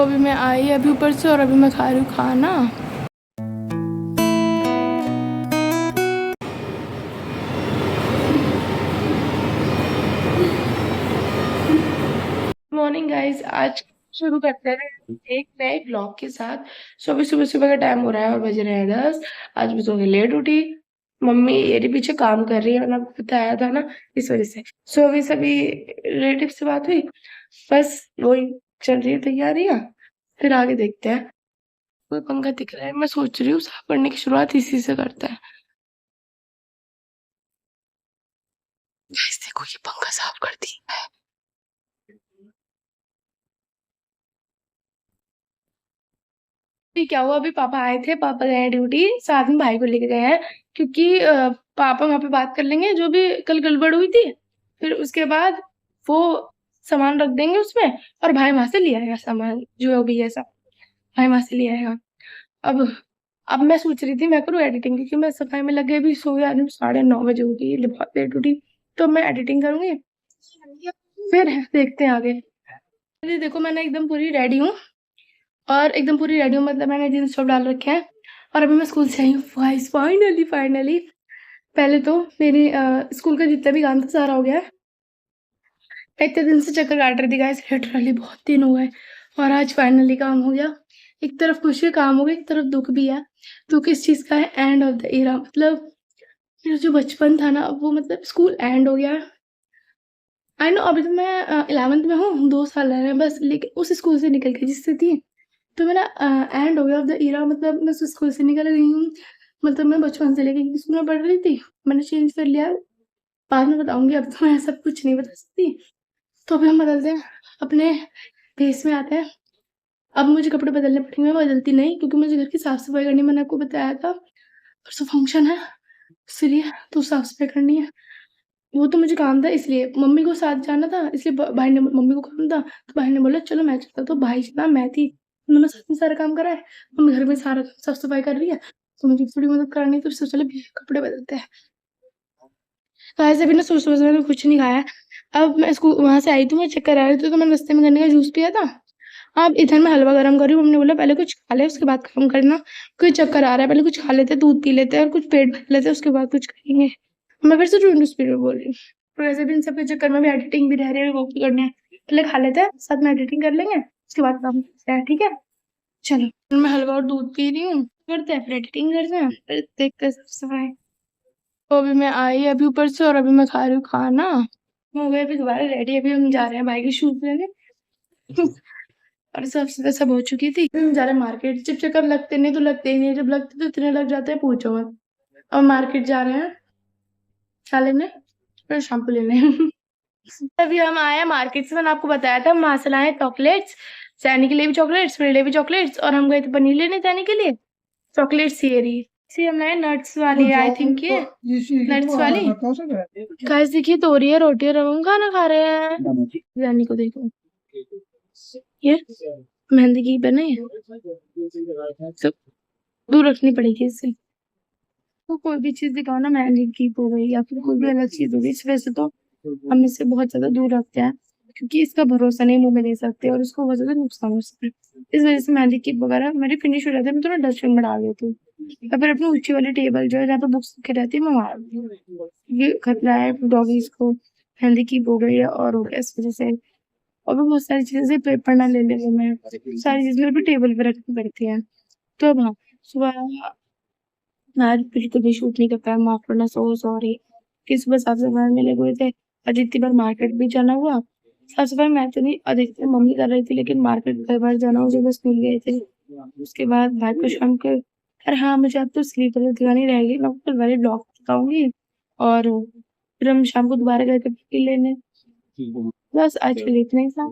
अभी मैं आई अभी ऊपर से और अभी मैं खा रही हूँ खाना। मॉर्निंग गाइस, आज शुरू करते हैं एक नए ब्लॉग के साथ। सो अभी सुबह सुबह का टाइम हो रहा है और बज रहे हैं 10। आज मैं सो के लेट उठी। मम्मी मेरे पीछे काम कर रही है, मैंने आपको बताया था ना, इस वजह से। सो अभी सभी रिलेटिव से बात हुई, बस वही चल रही है तैयारियां। फिर आगे देखते हैं। कोई पंखा दिख रहा है, मैं सोच रही हूँ साफ करने की शुरुआत इसी से करते हैं। गाइस देखो, ये पंखा साफ कर दी है। अभी क्या हुआ, अभी पापा आए थे, पापा गए हैं ड्यूटी, साथ में भाई को लेके गए हैं। क्योंकि पापा वहां पे बात कर लेंगे जो भी कल गड़बड़ हुई थी। फिर उसके बाद वो सामान रख देंगे उसमें, और भाई वहां से ले आएगा सामान जो भी है सब। भाई वहां से ले आएगा। अब अब मैं सोच रही थी मैं करूँ एडिटिंग, क्योंकि मैं सफाई में लगे भी सो जा रही हूँ, 9:30 बजे उठी, बहुत लेट उठी। तो मैं एडिटिंग करूंगी, फिर देखते हैं आगे। ये देखो, मैंने एकदम पूरी रेडी हूँ, और एकदम पूरी रेडी हूँ, मतलब मैंने जींस टॉप डाल रखे हैं। और अभी मैं स्कूल से आई हूँ, फाइनली फाइनली। पहले तो मेरी स्कूल का जितना भी काम था सारा हो गया है। इतने दिन से चक्कर काट रही थी गाइस, लिटरली बहुत दिन हो गए, और आज फाइनली काम हो गया। एक तरफ खुशी काम हो गई, एक तरफ दुख भी है। दुख इस चीज का है, एंड ऑफ द ईरा, मतलब मेरा जो बचपन था ना, वो मतलब स्कूल एंड हो गया। आई नो, अभी तो मैं 11th में हूँ, 2 साल रह रहे हैं बस, लेकिन उस स्कूल से निकल के जिससे थी, तो मेरा एंड हो गया ऑफ द ईरा। मतलब मैं उस स्कूल से निकल गई हूँ। मतलब मैं बचपन से लेके किस स्कूल में पढ़ रही थी, मैंने चेंज कर लिया। बाद में बताऊंगी, अब तो मैं सब कुछ नहीं बता सकती। तो अभी हम बदलते हैं, अपने फेस में आते हैं। अब मुझे कपड़े बदलने पड़ेंगे, मैं बदलती नहीं, क्योंकि मुझे घर की साफ सफाई करनी, मैंने आपको बताया था। परसों फंक्शन है, इसलिए तो साफ सफाई करनी है। वो तो मुझे काम था, इसलिए मम्मी को साथ जाना था, इसलिए भाई ने, मम्मी को काम था तो भाई ने बोला चलो मैं चलता। तो भाई चला, मैं थी, उन्होंने साथ में सारा काम करा है। मम्मी घर में सारा साफ सफाई कर रही है, तो मुझे थोड़ी मदद करानी, तो चलो कपड़े बदलते हैं। तो ऐसे भी ना, सोच सोच मैंने कुछ नहीं खाया है। अब मैं स्कूल वहां से आई थी, मैं चक्कर आ रही थी, तो मैंने रास्ते में गन्ने का जूस पिया था। अब इधर मैं हलवा गरम कर रही हूँ, मम्मी ने बोला पहले कुछ खा ले उसके बाद काम करना, कोई चक्कर आ रहा है, पहले कुछ खा लेते, दूध पी लेते और कुछ पेट भर लेते, उसके बाद कुछ करेंगे। मैं फिर से ट्वेंटी स्पीड में बोल रही हूँ। तो वैसे भी इन सब के चक्कर में भी एडिटिंग भी रह रही है, वो भी करने हैं। पहले खा लेते हैं, साथ में एडिटिंग कर लेंगे, उसके बाद काम करते हैं, ठीक है। चलो, मैं हलवा और दूध पी रही हूँ, करते हैं फिर एडिटिंग करते हैं, फिर देखते हैं साफ सफाई। तो अभी मैं आई अभी ऊपर से और अभी मैं खा रही हूँ खाना। हो गए अभी दोबारा रेडी, अभी हम जा रहे हैं भाई के शूज लेने। और सब सुबह सब हो चुकी थी, हम जा रहे हैं मार्केट। जब चक्कर लगते नहीं तो लगते ही नहीं, जब लगते तो इतने लग जाते हैं पूछो मत। अब मार्केट जा रहे हैं, क्या लेने, फिर शैम्पू लेने। अभी हम आए हैं मार्केट से, मैंने आपको बताया था, हम वहां से लाए चॉकलेट्स। सैनी के लिए भी चॉकलेट्स, मेरे लिए भी चॉकलेट्स, और हम गए थे पनीर लेने सैनी के लिए। चॉकलेट्स ये रही, इसी हम लाए नट्स वाली, आई थिंक ये नट्स वाली। गाइस देखिए, तोरी है, रोटी और हम खाना खा रहे हैं। सैनी को देखो, ये मेहंदी की बने सब दूर रखनी पड़ेगी इससे। तो कोई भी चीज दिखाओ ना, मेहंदी की हो गई या फिर कोई भी अलग चीज हो गई, इस वजह से तो हम इससे बहुत ज्यादा दूर रखते हैं, क्योंकि इसका भरोसा नहीं मुंह में दे सकते और इसको बहुत ज्यादा नुकसान हो सकता है। इस वजह से मेहंदी की वगैरह मेरी फिनिश हो जाती है, मैं थोड़ा डस्टबिन में डाल देती हूँ, या फिर अपनी ऊंची वाली टेबल जो है जहाँ पे बुक्स रखी रहती है, मैं वहां रखती हूँ। ये खतरा है डॉगीज को, मेहंदी की हो गई है और हो गया इस वजह से। और भी बहुत सारी चीजें, पेपर ना ले ले मैं, सारी चीजें भी टेबल पे रखनी पड़ती है। तो अब हाँ, सुबह आज बिल्कुल भी शूट नहीं कर पाया, माफ करना, सो सॉरी। कि सुबह साफ सफाई में लगे हुए थे, और जितनी बार मार्केट भी जाना हुआ, साफ सफाई मैं तो नहीं, अधिकतर मम्मी कर रही थी, लेकिन मार्केट कई बार जाना हो, जब स्कूल गए थे। उसके बाद भाई को शाम के, अरे हाँ, मुझे अब तो स्लीपर दिखानी रहेगी, मैं आपको कल वाले ब्लॉग बताऊंगी। और फिर हम शाम को दोबारा गए थे पिल लेने। बस आज के लिए इतना ही था।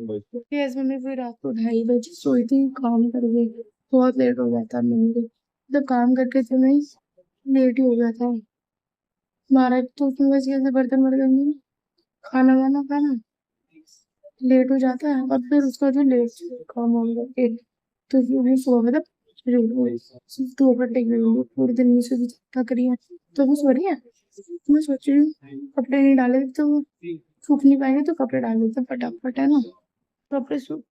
यस, मम्मी फिर रात को 2:30 बजे सोई थी, काम कर गई, बहुत लेट हो गया था मम्मी को, मतलब काम करके तो नहीं, लेट ही हो गया था हमारा। तो उसमें बस ये से बर्तन वर्तन में खाना वाना खाना लेट हो जाता है, और फिर उसका जो लेट काम हो गया तो फिर वो सुबह मतलब सिर्फ 2 घंटे की हुई, पूरे दिन में से भी थक रही है। तो वो सो रही है, तो मैं सोच रही हूँ कपड़े नहीं डाले तो वो सूख नहीं पाएंगे, तो कपड़े डाल देते हैं फटाफट, है ना। कपड़े सूख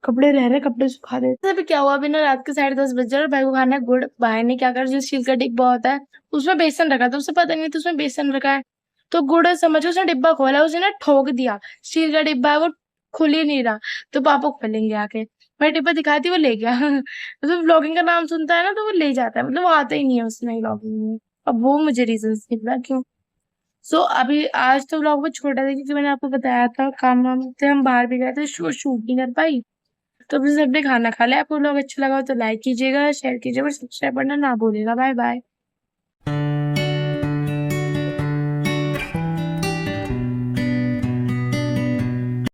कपड़े रह रहे, कपड़े सुखा दे। अभी क्या हुआ, अभी ना रात के 10:30 बज रहे और भाई को खाना है गुड़। भाई ने क्या कर, जो स्टील का डिब्बा होता है उसमें बेसन रखा था, उसे पता नहीं था उसमें बेसन रखा है। तो गुड़ समझो, उसने डिब्बा खोला, उसे ना ठोक दिया। स्टील का डिब्बा है वो, खुल ही नहीं रहा। तो पापा को खोलेंगे आके, मैं डिब्बा दिखाती, वो ले गया। मतलब व्लॉगिंग का नाम सुनता है ना तो वो ले जाता है, मतलब वो आता ही नहीं है उसमें व्लॉगिंग में। अब वो मुझे रीजन नहीं पता क्यों। सो अभी आज तो व्लॉग बहुत छोटा था क्योंकि मैंने आपको बताया था काम वाम से हम बाहर भी गए थे, शूट नहीं कर पाई। तो अभी सबने खाना खा लिया। आपको व्लॉग अच्छा लगा हो तो लाइक कीजिएगा, शेयर कीजिएगा और सब्सक्राइब करना ना भूलिएगा। Bye bye.